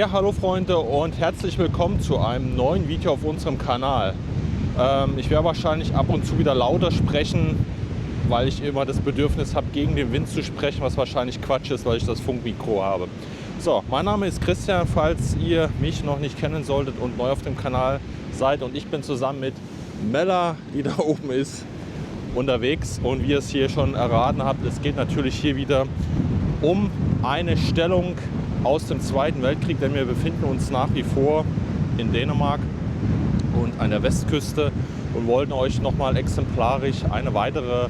Ja, hallo Freunde und herzlich willkommen zu einem neuen Video auf unserem Kanal. Ich werde wahrscheinlich ab und zu wieder lauter sprechen, weil ich immer das Bedürfnis habe, gegen den Wind zu sprechen, was wahrscheinlich Quatsch ist, weil ich das Funkmikro habe. So, mein Name ist Christian, falls ihr mich noch nicht kennen solltet und neu auf dem Kanal seid, und ich bin zusammen mit Mella, die da oben ist, unterwegs, und wie ihr es hier schon erraten habt, es geht natürlich hier wieder um eine Stellung aus dem Zweiten Weltkrieg, denn wir befinden uns nach wie vor in Dänemark und an der Westküste und wollten euch nochmal exemplarisch eine weitere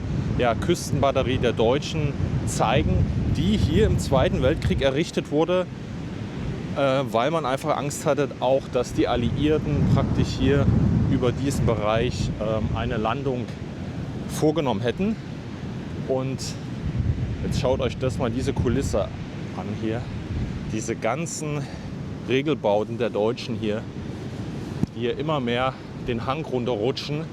Küstenbatterie der Deutschen zeigen, die hier im Zweiten Weltkrieg errichtet wurde, weil man einfach Angst hatte, auch dass die Alliierten praktisch hier über diesen Bereich eine Landung vorgenommen hätten. Und jetzt schaut euch das mal, diese Kulisse an hier. Diese ganzen Regelbauten der Deutschen hier, die hier immer mehr den Hang runterrutschen.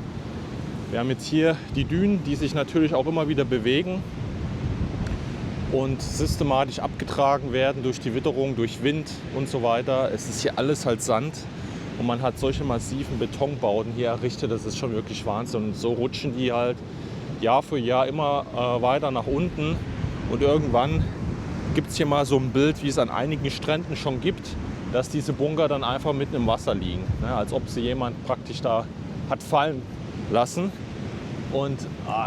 Wir haben jetzt hier die Dünen, die sich natürlich auch immer wieder bewegen und systematisch abgetragen werden durch die Witterung, durch Wind und so weiter. Es ist hier alles halt Sand und man hat solche massiven Betonbauten hier errichtet. Das ist schon wirklich Wahnsinn. Und so rutschen die halt Jahr für Jahr immer weiter nach unten, und irgendwann gibt es hier mal so ein Bild, wie es an einigen Stränden schon gibt, dass diese Bunker dann einfach mitten im Wasser liegen, ne? Als ob sie jemand praktisch da hat fallen lassen. Und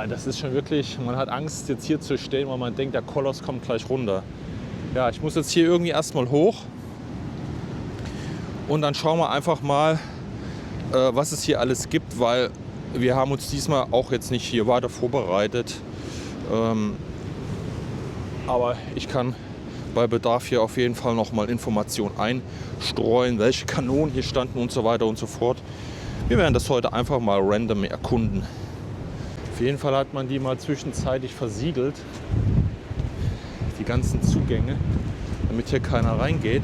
das ist schon wirklich, man hat Angst jetzt hier zu stehen, weil man denkt, der Koloss kommt gleich runter. Ja, ich muss jetzt hier irgendwie erstmal hoch und dann schauen wir einfach mal, was es hier alles gibt, weil wir haben uns diesmal auch jetzt nicht hier weiter vorbereitet. Aber ich kann bei Bedarf hier auf jeden Fall noch mal Informationen einstreuen, welche Kanonen hier standen und so weiter und so fort. Wir werden das heute einfach mal random erkunden. Auf jeden Fall hat man die mal zwischenzeitlich versiegelt, die ganzen Zugänge, damit hier keiner reingeht.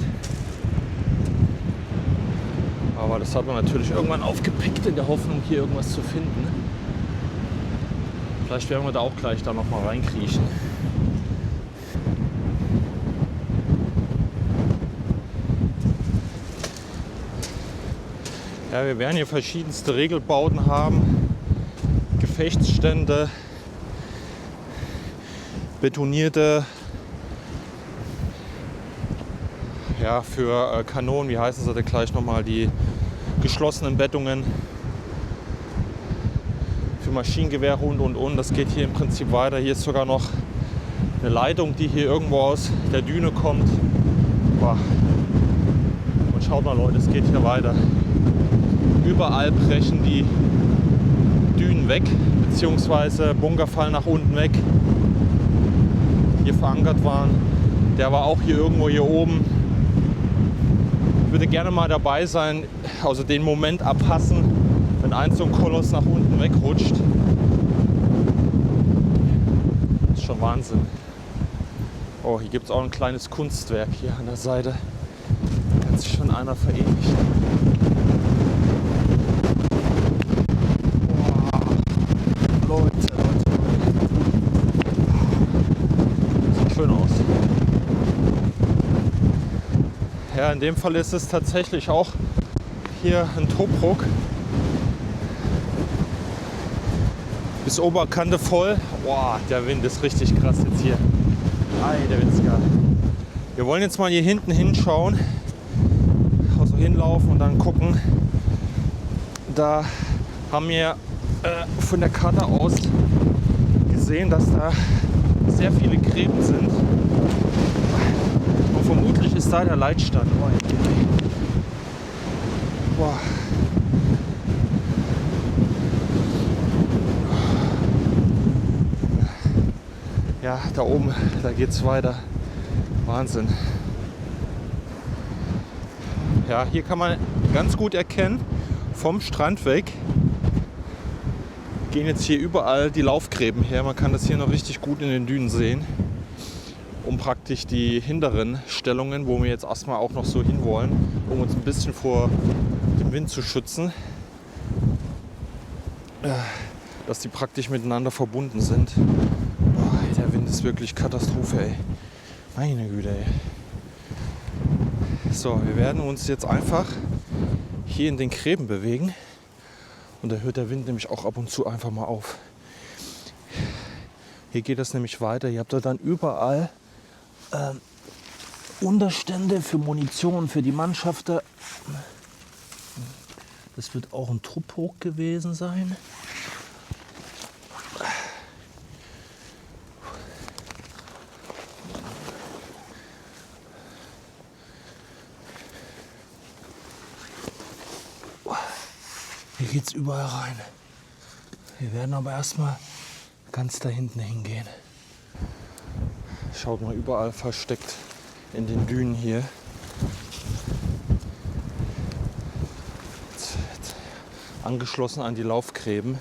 Aber das hat man natürlich irgendwann aufgepickt in der Hoffnung, hier irgendwas zu finden. Vielleicht werden wir da auch gleich da noch mal reinkriechen. Ja, wir werden hier verschiedenste Regelbauten haben, Gefechtsstände, betonierte für Kanonen, wie heißen sie denn gleich nochmal, die geschlossenen Bettungen für Maschinengewehre und. Das geht hier im Prinzip weiter. Hier ist sogar noch eine Leitung, die hier irgendwo aus der Düne kommt. Boah. Und schaut mal Leute, es geht hier weiter. Überall brechen die Dünen weg, beziehungsweise Bunker fallen nach unten weg, hier verankert waren. Der war auch hier irgendwo hier oben. Ich würde gerne mal dabei sein, also den Moment abpassen, wenn so ein Koloss nach unten wegrutscht. Das ist schon Wahnsinn. Oh, hier gibt es auch ein kleines Kunstwerk hier an der Seite. Da hat sich schon einer verewigt. Schön aus. Ja, in dem Fall ist es tatsächlich auch hier ein Tobruk. Bis Oberkante voll. Boah, der Wind ist richtig krass jetzt hier. Der Witzka. Wir wollen jetzt mal hier hinten hinschauen, also hinlaufen und dann gucken. Da haben wir von der Karte aus gesehen, dass da sehr viele Gräben sind. Und vermutlich ist da der Leitstand. Boah. Ja, da oben, da geht's weiter. Wahnsinn. Ja, hier kann man ganz gut erkennen, vom Strand weg gehen jetzt hier überall die Laufgräben her. Man kann das hier noch richtig gut in den Dünen sehen, um praktisch die hinteren Stellungen, wo wir jetzt erstmal auch noch so hinwollen, um uns ein bisschen vor dem Wind zu schützen, dass die praktisch miteinander verbunden sind. Boah, der Wind ist wirklich Katastrophe, ey. Meine Güte, ey. So, wir werden uns jetzt einfach hier in den Gräben bewegen. Und da hört der Wind nämlich auch ab und zu einfach mal auf. Hier geht das nämlich weiter. Ihr habt da dann überall Unterstände für Munition, für die Mannschaften. Das wird auch ein Trupp hoch gewesen sein. Hier geht es überall rein. Wir werden aber erstmal ganz da hinten hingehen. Schaut mal, überall versteckt in den Dünen hier. Angeschlossen an die Laufgräben.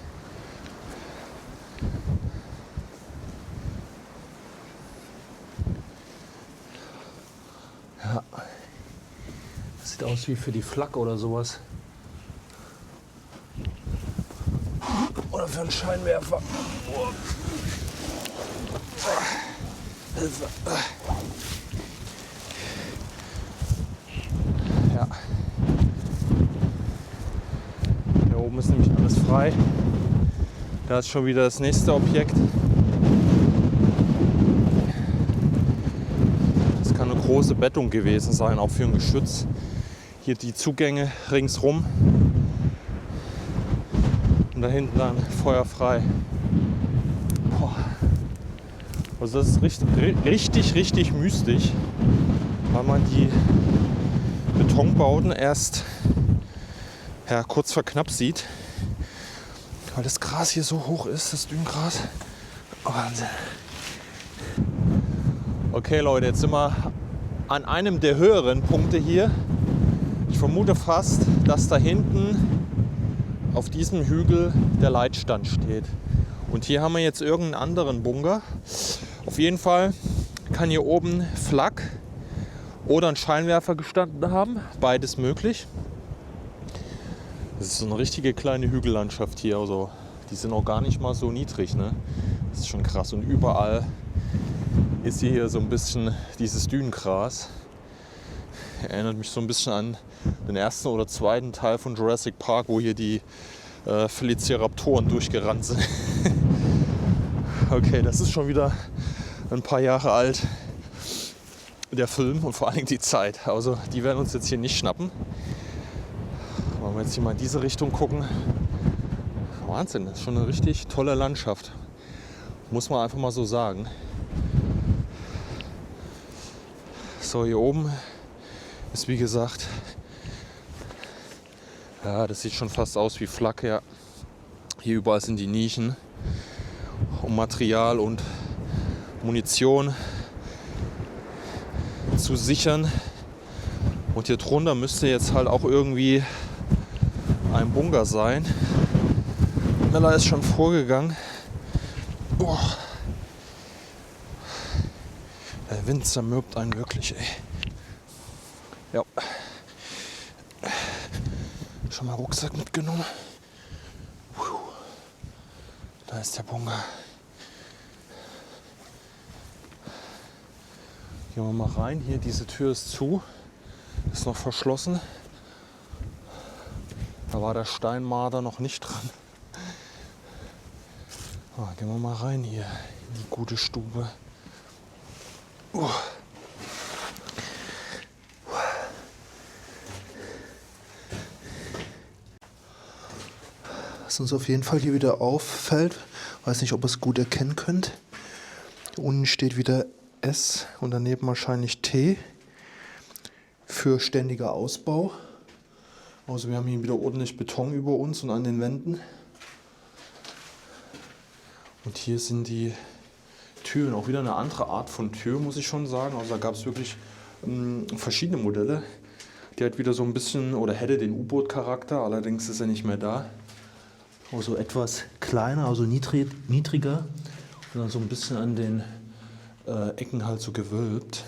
Ja. Das sieht aus wie für die Flak oder sowas. Oder für einen Scheinwerfer. Ja. Hier oben ist nämlich alles frei. Da ist schon wieder das nächste Objekt. Das kann eine große Bettung gewesen sein, auch für ein Geschütz. Hier die Zugänge ringsrum. Und da hinten dann feuerfrei. Boah. Also das ist richtig mystisch, weil man die Betonbauten erst kurz vor knapp sieht, weil das Gras hier so hoch ist, das Dünengras. Wahnsinn. Okay Leute, jetzt sind wir an einem der höheren Punkte hier. Ich vermute fast, dass da hinten auf diesem Hügel der Leitstand steht. Und hier haben wir jetzt irgendeinen anderen Bunker. Auf jeden Fall kann hier oben Flak oder ein Scheinwerfer gestanden haben. Beides möglich. Das ist so eine richtige kleine Hügellandschaft hier. Also die sind auch gar nicht mal so niedrig. Ne? Das ist schon krass. Und überall ist hier so ein bisschen dieses Dünengras. Erinnert mich so ein bisschen an den ersten oder zweiten Teil von Jurassic Park, wo hier die Velociraptoren durchgerannt sind. Okay, das ist schon wieder ein paar Jahre alt, der Film und vor allen Dingen die Zeit. Also die werden uns jetzt hier nicht schnappen. Wollen wir jetzt hier mal in diese Richtung gucken. Wahnsinn, das ist schon eine richtig tolle Landschaft. Muss man einfach mal so sagen. So, hier oben ist wie gesagt, ja, das sieht schon fast aus wie Flak. Ja. Hier überall sind die Nischen, um Material und Munition zu sichern. Und hier drunter müsste jetzt halt auch irgendwie ein Bunker sein. Mella ist schon vorgegangen. Oh. Der Wind zermürbt einen wirklich, ey. Ja. Schon mal Rucksack mitgenommen. Da ist der Bunker. Gehen wir mal rein. Hier, diese Tür ist zu. Ist noch verschlossen. Da war der Steinmarder noch nicht dran. Gehen wir mal rein hier in die gute Stube. Was uns auf jeden Fall hier wieder auffällt, weiß nicht, ob ihr es gut erkennen könnt. Hier unten steht wieder S und daneben wahrscheinlich T für ständiger Ausbau. Also wir haben hier wieder ordentlich Beton über uns und an den Wänden. Und hier sind die Türen, auch wieder eine andere Art von Tür, muss ich schon sagen. Also da gab es wirklich verschiedene Modelle. Die hat wieder so ein bisschen, oder hätte den U-Boot-Charakter, allerdings ist er nicht mehr da. Also etwas kleiner, also niedriger und dann so ein bisschen an den Ecken halt so gewölbt.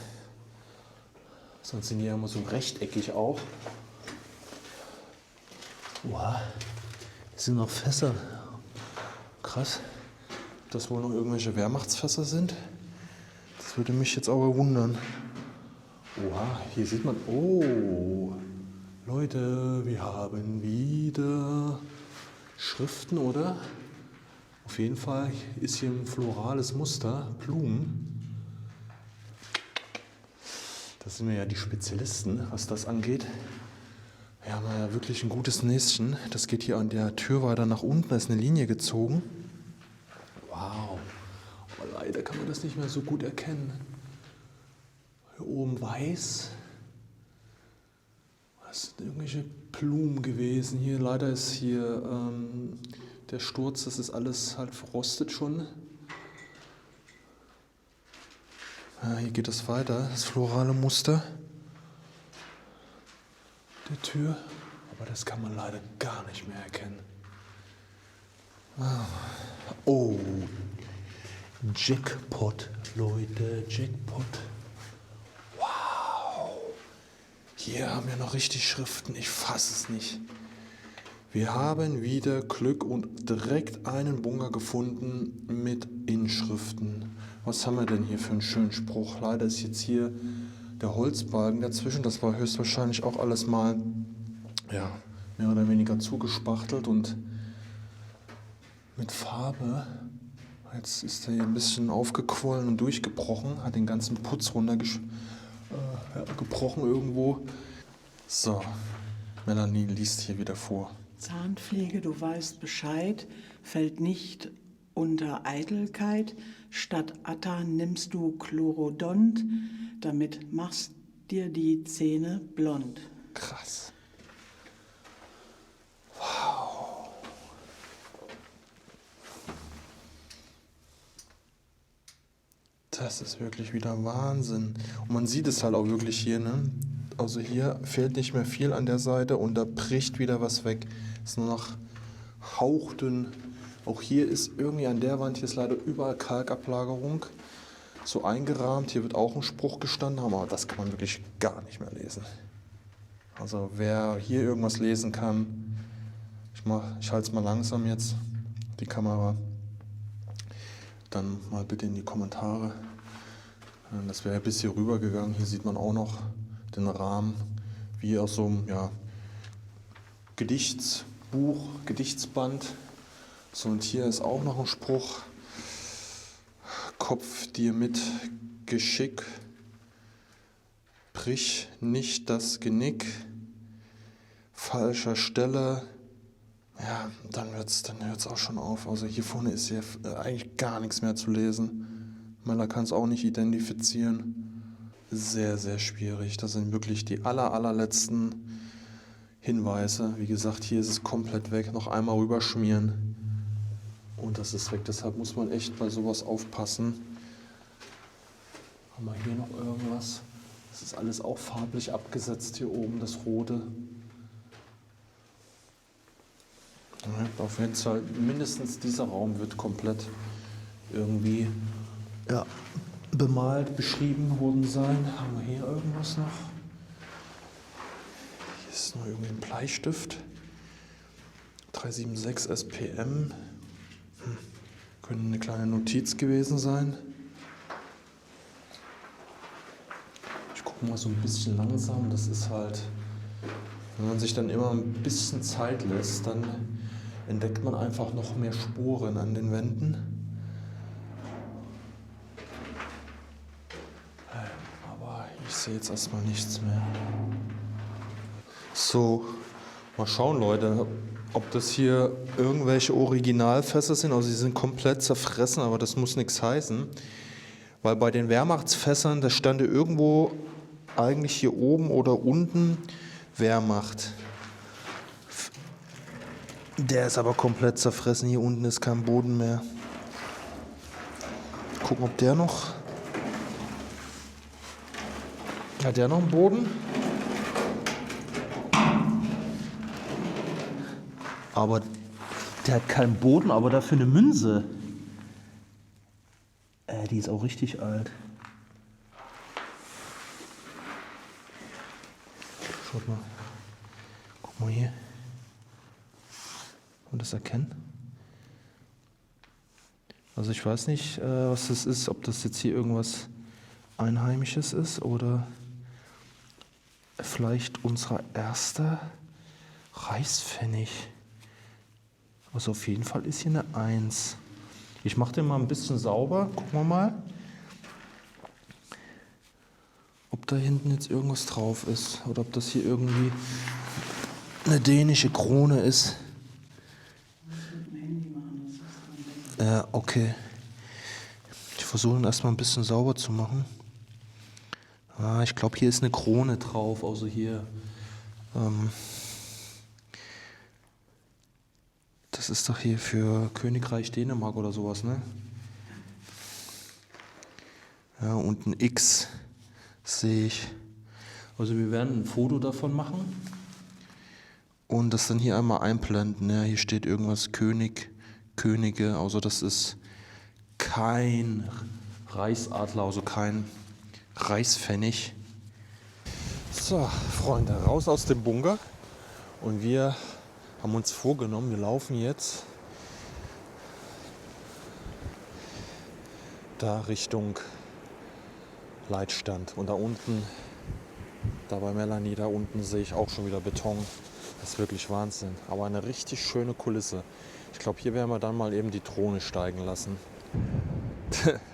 Sonst sind die ja immer so rechteckig auch. Wow, hier sind noch Fässer. Krass, ob das wohl noch irgendwelche Wehrmachtsfässer sind. Das würde mich jetzt aber wundern. Oha, hier sieht man, oh, Leute, wir haben wieder Schriften, oder? Auf jeden Fall ist hier ein florales Muster, Blumen. Da sind wir ja die Spezialisten, was das angeht. Wir haben ja wirklich ein gutes Näschen. Das geht hier an der Tür weiter nach unten, da ist eine Linie gezogen. Wow, aber leider kann man das nicht mehr so gut erkennen. Hier oben weiß. Das sind irgendwelche Blumen gewesen hier. Leider ist hier der Sturz, das ist alles halt verrostet schon. Ja, hier geht es weiter, das florale Muster der Tür. Aber das kann man leider gar nicht mehr erkennen. Oh, Jackpot, Leute, Jackpot. Hier haben wir noch richtig Schriften, ich fasse es nicht. Wir haben wieder Glück und direkt einen Bunker gefunden mit Inschriften. Was haben wir denn hier für einen schönen Spruch? Leider ist jetzt hier der Holzbalken dazwischen. Das war höchstwahrscheinlich auch alles mal ja, mehr oder weniger zugespachtelt und mit Farbe. Jetzt ist er hier ein bisschen aufgequollen und durchgebrochen, hat den ganzen Putz runtergebrochen irgendwo. So, Melanie liest hier wieder vor. Zahnpflege, du weißt Bescheid, fällt nicht unter Eitelkeit. Statt Atta nimmst du Chlorodont, damit machst dir die Zähne blond. Krass. Wow. Das ist wirklich wieder Wahnsinn. Und man sieht es halt auch wirklich hier, ne? Also hier fehlt nicht mehr viel an der Seite und da bricht wieder was weg. Ist nur noch hauchdünn. Auch hier ist irgendwie an der Wand, hier ist leider überall Kalkablagerung. So eingerahmt, hier wird auch ein Spruch gestanden haben, aber das kann man wirklich gar nicht mehr lesen. Also wer hier irgendwas lesen kann, ich halte es mal langsam jetzt, die Kamera, dann mal bitte in die Kommentare. Das wäre bis hier rüber gegangen, hier sieht man auch noch den Rahmen, wie aus so einem Gedichtsbuch, Gedichtsband. So, und hier ist auch noch ein Spruch. Kopf dir mit Geschick, brich nicht das Genick, falscher Stelle. Ja, dann hört's auch schon auf. Also hier vorne ist ja eigentlich gar nichts mehr zu lesen. Mella kann es auch nicht identifizieren. Sehr, sehr schwierig. Das sind wirklich die allerletzten Hinweise. Wie gesagt, hier ist es komplett weg. Noch einmal rüberschmieren und das ist weg. Deshalb muss man echt bei sowas aufpassen. Haben wir hier noch irgendwas? Das ist alles auch farblich abgesetzt hier oben, das Rote. Ja, auf jeden Fall mindestens dieser Raum wird komplett irgendwie bemalt, beschrieben worden sein. Haben wir hier irgendwas noch? Hier ist noch irgendwie ein Bleistift. 376 SPM. Könnte eine kleine Notiz gewesen sein. Ich gucke mal so ein bisschen langsam. Das ist halt, wenn man sich dann immer ein bisschen Zeit lässt, dann entdeckt man einfach noch mehr Spuren an den Wänden. Aber ich sehe jetzt erstmal nichts mehr. So, mal schauen, Leute, ob das hier irgendwelche Originalfässer sind. Also sie sind komplett zerfressen, aber das muss nichts heißen. Weil bei den Wehrmachtsfässern, da stand irgendwo eigentlich hier oben oder unten Wehrmacht. Der ist aber komplett zerfressen. Hier unten ist kein Boden mehr. Gucken, ob der noch... Hat der noch einen Boden? Aber der hat keinen Boden, aber dafür eine Münze. Die ist auch richtig alt. Schaut mal. Guck mal hier. Kann man das erkennen? Also ich weiß nicht, was das ist, ob das jetzt hier irgendwas Einheimisches ist oder vielleicht unser erster Reichspfennig. Also auf jeden Fall ist hier eine 1. Ich mache den mal ein bisschen sauber. Gucken wir mal, ob da hinten jetzt irgendwas drauf ist. Oder ob das hier irgendwie eine dänische Krone ist. Ja, okay. Ich versuche ihn erstmal ein bisschen sauber zu machen. Ah, ich glaube, hier ist eine Krone drauf. Also hier. Das ist doch hier für Königreich Dänemark oder sowas, ne? Ja, und ein X sehe ich. Also wir werden ein Foto davon machen und das dann hier einmal einblenden. Ja, hier steht irgendwas Könige, also das ist kein Reichsadler, also kein Reichspfennig. So, Freunde, raus aus dem Bunker und wir haben uns vorgenommen, wir laufen jetzt da Richtung Leitstand. Und da unten, da bei Melanie, da unten sehe ich auch schon wieder Beton. Das ist wirklich Wahnsinn. Aber eine richtig schöne Kulisse. Ich glaube, hier werden wir dann mal eben die Drohne steigen lassen.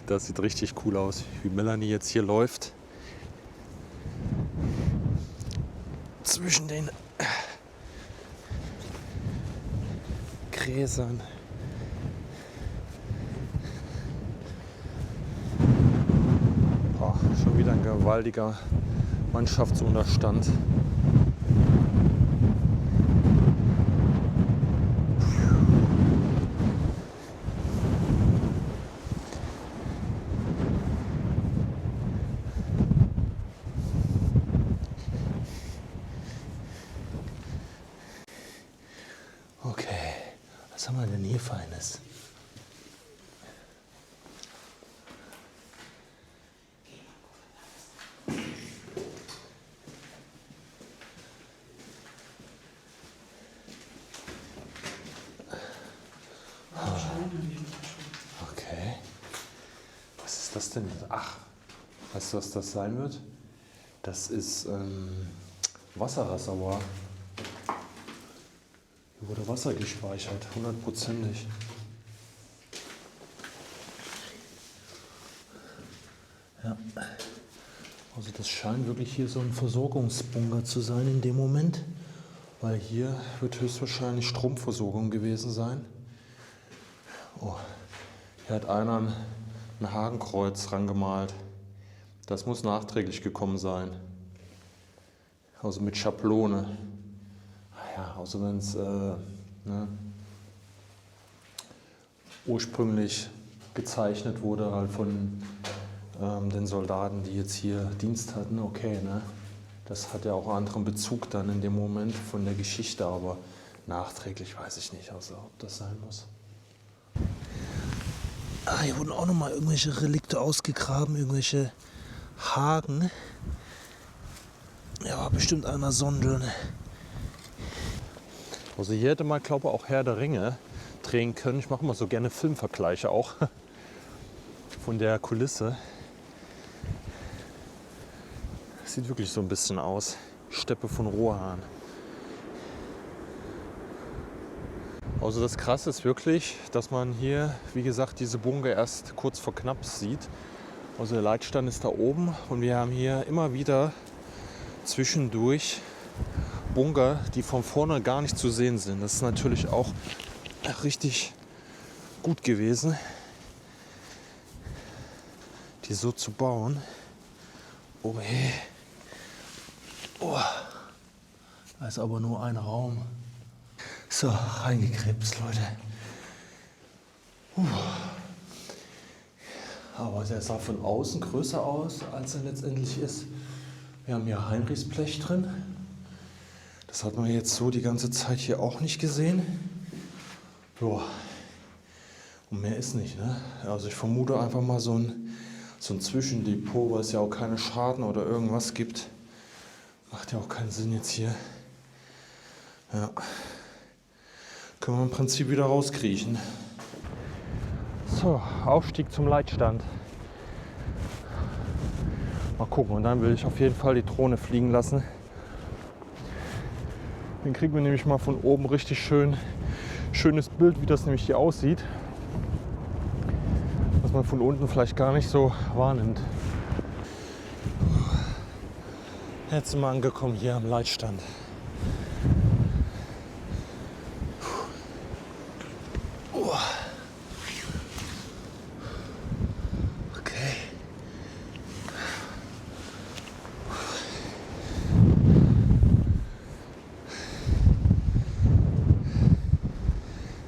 Das sieht richtig cool aus, wie Melanie jetzt hier läuft. Zwischen den Gräsern. Schon wieder ein gewaltiger Mannschaftsunterstand. Okay, was haben wir denn hier Feines? Okay. Was ist das denn? Ach, weißt du, was das sein wird? Das ist Wasserreservoir. Hier wurde Wasser gespeichert, 100%ig. Ja. Also das scheint wirklich hier so ein Versorgungsbunker zu sein in dem Moment, weil hier wird höchstwahrscheinlich Stromversorgung gewesen sein. Oh, hier hat einer ein Hakenkreuz rangemalt. Das muss nachträglich gekommen sein. Also mit Schablone. Ja, also wenn es ursprünglich gezeichnet wurde halt von den Soldaten, die jetzt hier Dienst hatten, okay, ne? Das hat ja auch einen anderen Bezug dann in dem Moment von der Geschichte, aber nachträglich weiß ich nicht, also ob das sein muss. Ah, hier wurden auch nochmal irgendwelche Relikte ausgegraben, irgendwelche Haken. Ja, war bestimmt einer Sondeln. Also hier hätte man, glaube ich, auch Herr der Ringe drehen können. Ich mache immer so gerne Filmvergleiche auch von der Kulisse. Sieht wirklich so ein bisschen aus. Steppe von Rohan. Also das Krasse ist wirklich, dass man hier, wie gesagt, diese Bunker erst kurz vor knapp sieht. Also der Leitstand ist da oben und wir haben hier immer wieder zwischendurch Bunker, die von vorne gar nicht zu sehen sind. Das ist natürlich auch richtig gut gewesen, die so zu bauen. Oh, hey. Oh. Da ist aber nur ein Raum. So, reingekrebst, Leute. Aber der sah von außen größer aus, als er letztendlich ist. Wir haben hier Heinrichsblech drin. Das hat man jetzt so die ganze Zeit hier auch nicht gesehen. Joa. Und mehr ist nicht, ne? Also ich vermute einfach mal so ein Zwischendepot, weil es ja auch keine Schaden oder irgendwas gibt. Macht ja auch keinen Sinn jetzt hier. Ja. Können wir im Prinzip wieder rauskriechen. So, Aufstieg zum Leitstand. Mal gucken, und dann will ich auf jeden Fall die Drohne fliegen lassen Dann kriegen wir nämlich mal von oben richtig schönes Bild, wie das nämlich hier aussieht. Was man von unten vielleicht gar nicht so wahrnimmt. Jetzt sind wir angekommen hier am Leitstand. Okay.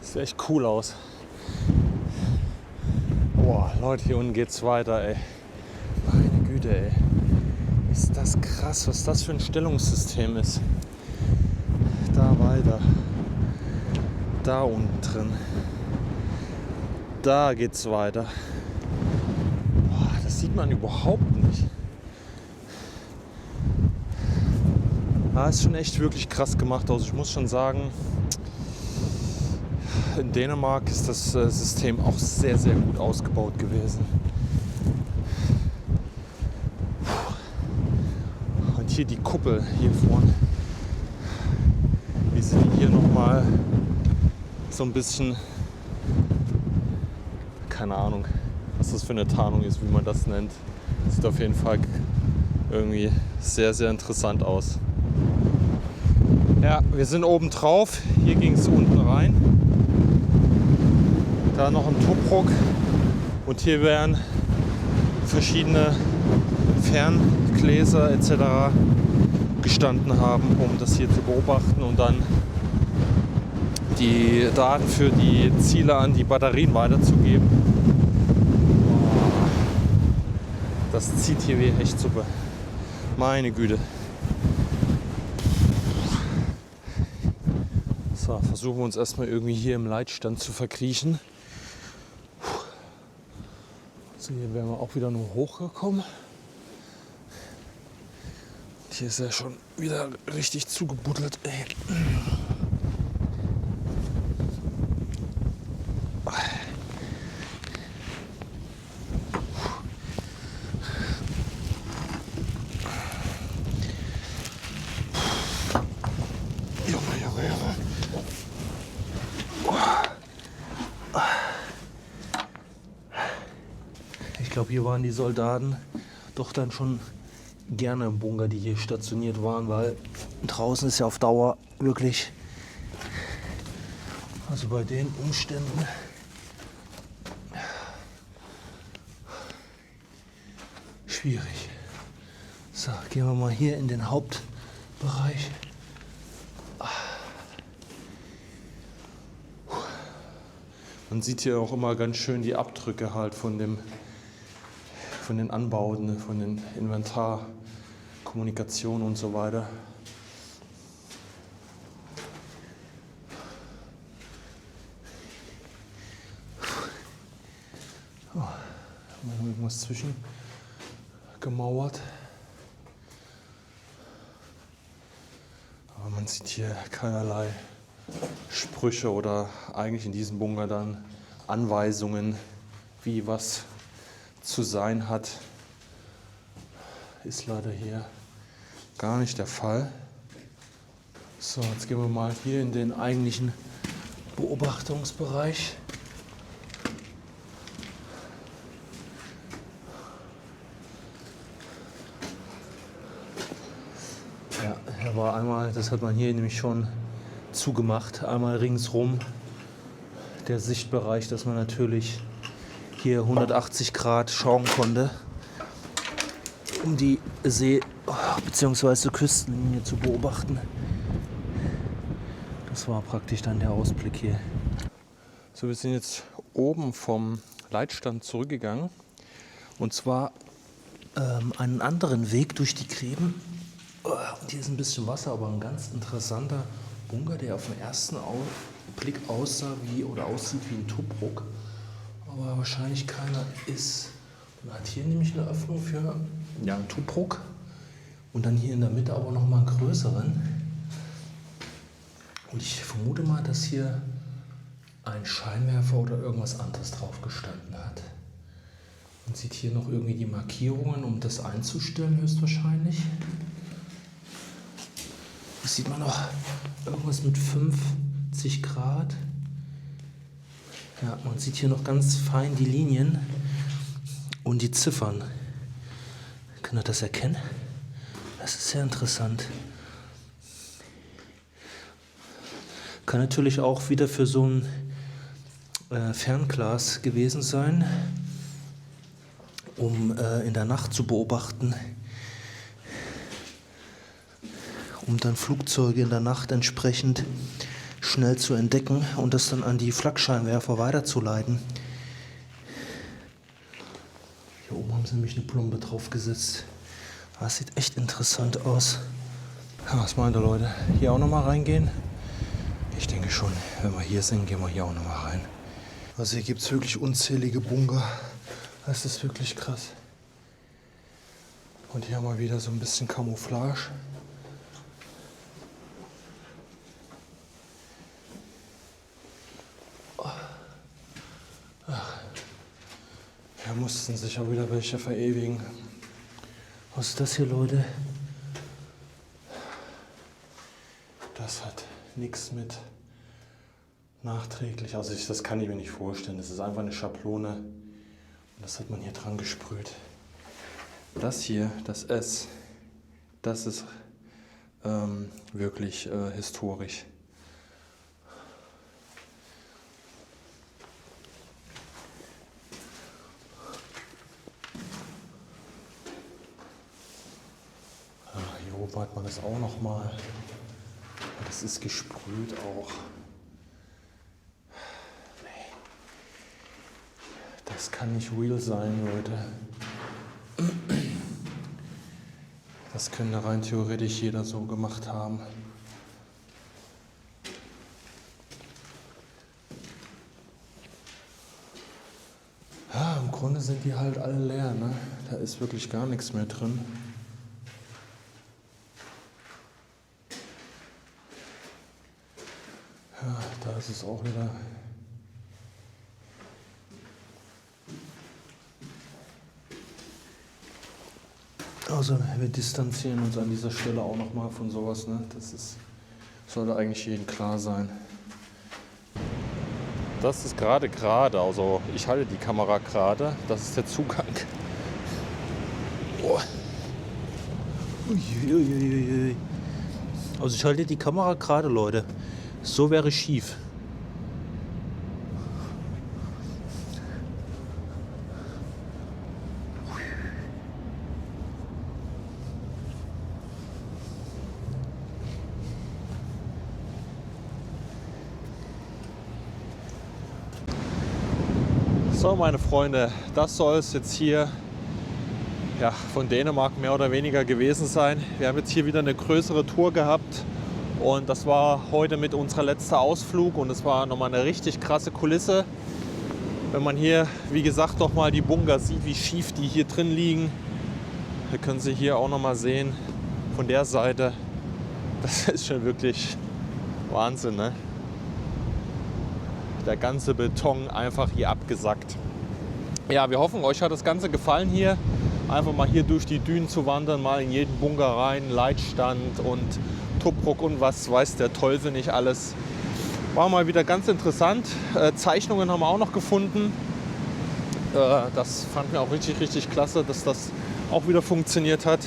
Sieht echt cool aus. Boah, Leute, hier unten geht's weiter, ey. Meine Güte, ey. Ist das krass, was das für ein Stellungssystem ist. Da weiter. Da unten drin. Da geht's weiter. Boah, das sieht man überhaupt nicht. Ist schon echt wirklich krass gemacht aus. Ich muss schon sagen, in Dänemark ist das System auch sehr, sehr gut ausgebaut gewesen. Und hier die Kuppel hier vorne. Wie sie hier nochmal so ein bisschen, keine Ahnung, was das für eine Tarnung ist, wie man das nennt. Sieht auf jeden Fall irgendwie sehr, sehr interessant aus. Ja, wir sind oben drauf. Hier ging es unten rein. Da noch ein Tobruk. Und hier werden verschiedene Ferngläser etc. gestanden haben, um das hier zu beobachten und dann die Daten für die Ziele an die Batterien weiterzugeben. Das zieht hier wie echt super. Meine Güte. So, versuchen wir uns erstmal irgendwie hier im Leitstand zu verkriechen. So, hier wären wir auch wieder nur hochgekommen. Hier ist ja schon wieder richtig zugebuddelt. Ey. Junge. Ich glaube, hier waren die Soldaten doch dann schon gerne im Bunker, die hier stationiert waren, weil draußen ist ja auf Dauer wirklich, also bei den Umständen, schwierig. So, gehen wir mal hier in den Hauptbereich. Man sieht hier auch immer ganz schön die Abdrücke halt von den Anbauten, von den Inventar, Kommunikation und so weiter. Oh, haben wir noch irgendwas zwischen gemauert. Aber man sieht hier keinerlei Sprüche oder eigentlich in diesem Bunker dann Anweisungen, wie was zu sein hat. Ist leider hier gar nicht der Fall. So, jetzt gehen wir mal hier in den eigentlichen Beobachtungsbereich. Ja, hier war einmal, das hat man hier nämlich schon zugemacht, einmal ringsrum der Sichtbereich, dass man natürlich hier 180 Grad schauen konnte, um die See- bzw. Küstenlinie zu beobachten. Das war praktisch dann der Ausblick hier. So, wir sind jetzt oben vom Leitstand zurückgegangen und zwar einen anderen Weg durch die Gräben. Und hier ist ein bisschen Wasser, aber ein ganz interessanter Bunker, der auf den ersten Blick aussieht wie ein Tobruk, aber wahrscheinlich keiner ist. Man hat hier nämlich eine Öffnung für einen Tobruk und dann hier in der Mitte aber noch mal einen größeren. Und ich vermute mal, dass hier ein Scheinwerfer oder irgendwas anderes drauf gestanden hat. Man sieht hier noch irgendwie die Markierungen, um das einzustellen höchstwahrscheinlich. Hier sieht man noch irgendwas mit 50 Grad. Ja, man sieht hier noch ganz fein die Linien und die Ziffern. Könnt ihr das erkennen? Das ist sehr interessant. Kann natürlich auch wieder für so ein Fernglas gewesen sein, um in der Nacht zu beobachten, um dann Flugzeuge in der Nacht entsprechend schnell zu entdecken und das dann an die Flakscheinwerfer weiterzuleiten. Hier oben haben sie nämlich eine Plombe draufgesetzt. Das sieht echt interessant aus. Ja, was meint ihr, Leute? Hier auch nochmal reingehen? Ich denke schon, wenn wir hier sind, gehen wir hier auch nochmal rein. Also hier gibt es wirklich unzählige Bunker. Das ist wirklich krass. Und hier haben wir wieder so ein bisschen Camouflage. Hier mussten sich auch wieder welche verewigen. Was ist das hier, Leute? Das hat nichts mit nachträglich, also das kann ich mir nicht vorstellen. Das ist einfach eine Schablone und das hat man hier dran gesprüht. Das hier, das S, das ist wirklich historisch. Hier oben hat man das auch noch mal. Das ist gesprüht auch. Nee. Das kann nicht real sein, Leute. Das könnte rein theoretisch jeder so gemacht haben. Ja, im Grunde sind die halt alle leer, ne? Da ist wirklich gar nichts mehr drin. Ja, da ist es auch wieder. Also wir distanzieren uns an dieser Stelle auch nochmal von sowas, ne? Sollte eigentlich jedem klar sein. Das ist gerade, also ich halte die Kamera gerade, das ist der Zugang. Oh. Uiuiuiui. Also ich halte die Kamera gerade, Leute. So wäre schief. So, meine Freunde, das soll es jetzt hier von Dänemark mehr oder weniger gewesen sein. Wir haben jetzt hier wieder eine größere Tour gehabt und das war heute mit unserer letzten Ausflug und es war nochmal eine richtig krasse Kulisse. Wenn man hier, wie gesagt, nochmal die Bunker sieht, wie schief die hier drin liegen, da können Sie hier auch nochmal sehen, von der Seite, das ist schon wirklich Wahnsinn, ne? Der ganze Beton einfach hier abgesackt. Ja, wir hoffen, euch hat das Ganze gefallen hier. Einfach mal hier durch die Dünen zu wandern, mal in jeden Bunker rein, Leitstand und Tobruk und was weiß der Teufel nicht alles. War mal wieder ganz interessant. Zeichnungen haben wir auch noch gefunden. Das fanden wir auch richtig, richtig klasse, dass das auch wieder funktioniert hat.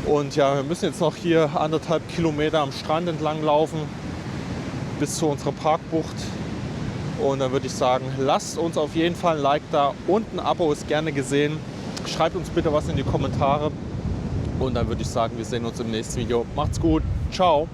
Und ja, wir müssen jetzt noch hier 1,5 Kilometer am Strand entlang laufen bis zu unserer Parkbucht. Und dann würde ich sagen, lasst uns auf jeden Fall ein Like da und ein Abo ist gerne gesehen. Schreibt uns bitte was in die Kommentare. Und dann würde ich sagen, wir sehen uns im nächsten Video. Macht's gut. Ciao.